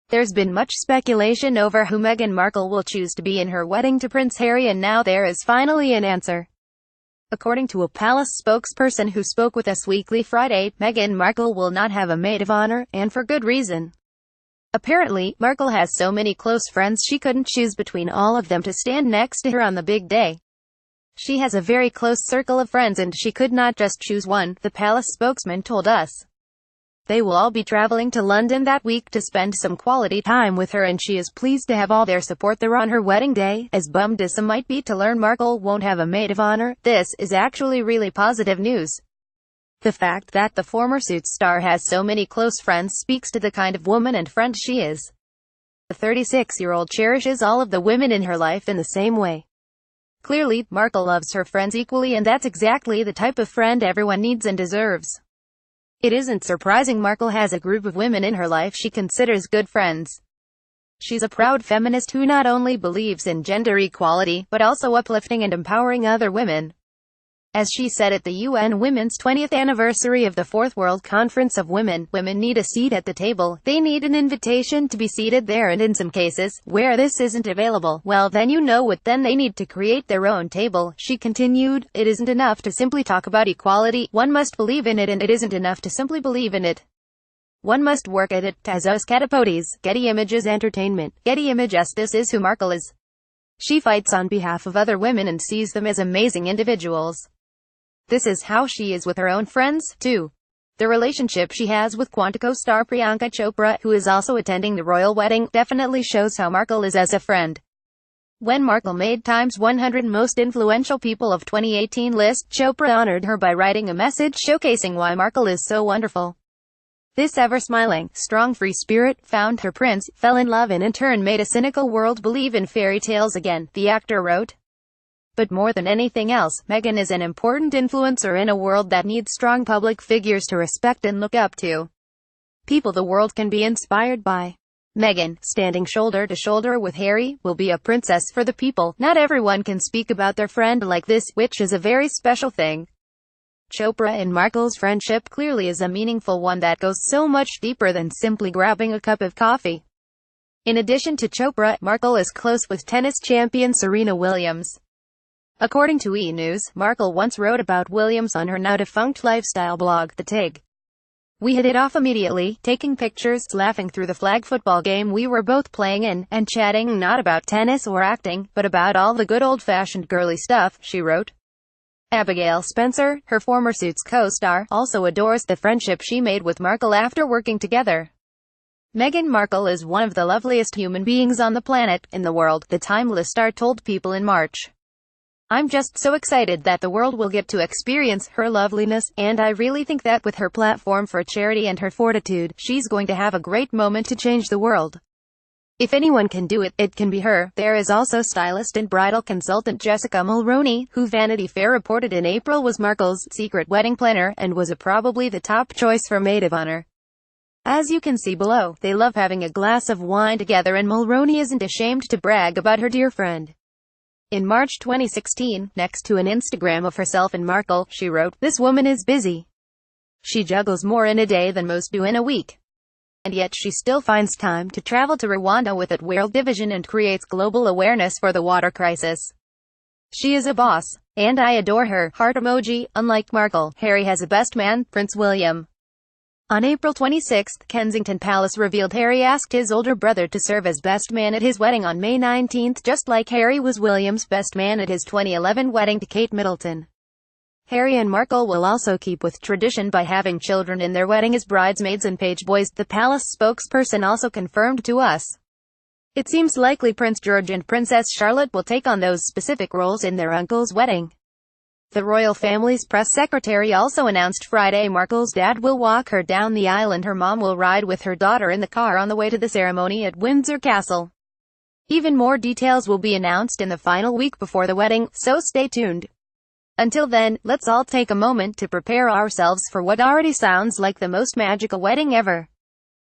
There's been much speculation over who Meghan Markle will choose to be in her wedding to Prince Harry, and now there is finally an answer. According to a palace spokesperson who spoke with Us Weekly Friday, Meghan Markle will not have a maid of honor, and for good reason. Apparently, Markle has so many close friends she couldn't choose between all of them to stand next to her on the big day. She has a very close circle of friends and she could not just choose one, the palace spokesman told us. They will all be traveling to London that week to spend some quality time with her, and she is pleased to have all their support there on her wedding day. As bummed as some might be to learn Markle won't have a maid of honor, this is actually really positive news. The fact that the former Suits star has so many close friends speaks to the kind of woman and friend she is. The 36-year-old cherishes all of the women in her life in the same way. Clearly, Markle loves her friends equally, and that's exactly the type of friend everyone needs and deserves. It isn't surprising Markle has a group of women in her life she considers good friends. She's a proud feminist who not only believes in gender equality, but also uplifting and empowering other women. As she said at the UN Women's 20th anniversary of the Fourth World Conference of Women, women need a seat at the table, they need an invitation to be seated there, and in some cases, where this isn't available, well then you know what, then they need to create their own table. She continued, it isn't enough to simply talk about equality, one must believe in it, and it isn't enough to simply believe in it. One must work at it. As us Catapotes, Getty Images Entertainment, Getty Images. This is who Markle is. She fights on behalf of other women and sees them as amazing individuals. This is how she is with her own friends, too. The relationship she has with Quantico star Priyanka Chopra, who is also attending the royal wedding, definitely shows how Markle is as a friend. When Markle made Time's 100 Most Influential People of 2018 list, Chopra honored her by writing a message showcasing why Markle is so wonderful. This ever-smiling, strong free spirit found her prince, fell in love, and in turn made a cynical world believe in fairy tales again, the actor wrote. But more than anything else, Meghan is an important influencer in a world that needs strong public figures to respect and look up to. People the world can be inspired by. Meghan, standing shoulder to shoulder with Harry, will be a princess for the people. Not everyone can speak about their friend like this, which is a very special thing. Chopra and Markle's friendship clearly is a meaningful one that goes so much deeper than simply grabbing a cup of coffee. In addition to Chopra, Markle is close with tennis champion Serena Williams. According to E! News, Markle once wrote about Williams on her now-defunct lifestyle blog, The Tig. We hit it off immediately, taking pictures, laughing through the flag football game we were both playing in, and chatting not about tennis or acting, but about all the good old-fashioned girly stuff, she wrote. Abigail Spencer, her former Suits co-star, also adores the friendship she made with Markle after working together. Meghan Markle is one of the loveliest human beings on the planet, in the world, the Timeless star told People in March. I'm just so excited that the world will get to experience her loveliness, and I really think that with her platform for charity and her fortitude, she's going to have a great moment to change the world. If anyone can do it, it can be her. There is also stylist and bridal consultant Jessica Mulroney, who Vanity Fair reported in April was Markle's secret wedding planner, and was probably the top choice for maid of honor. As you can see below, they love having a glass of wine together, and Mulroney isn't ashamed to brag about her dear friend. In March 2016, next to an Instagram of herself and Markle, she wrote, "This woman is busy. She juggles more in a day than most do in a week. And yet she still finds time to travel to Rwanda with it World Division and creates global awareness for the water crisis. She is a boss. And I adore her." Heart emoji. Unlike Markle, Harry has a best man, Prince William. On April 26, Kensington Palace revealed Harry asked his older brother to serve as best man at his wedding on May 19, just like Harry was William's best man at his 2011 wedding to Kate Middleton. Harry and Markle will also keep with tradition by having children in their wedding as bridesmaids and page boys, the palace spokesperson also confirmed to us. It seems likely Prince George and Princess Charlotte will take on those specific roles in their uncle's wedding. The royal family's press secretary also announced Friday Markle's dad will walk her down the aisle and her mom will ride with her daughter in the car on the way to the ceremony at Windsor Castle. Even more details will be announced in the final week before the wedding, so stay tuned. Until then, let's all take a moment to prepare ourselves for what already sounds like the most magical wedding ever.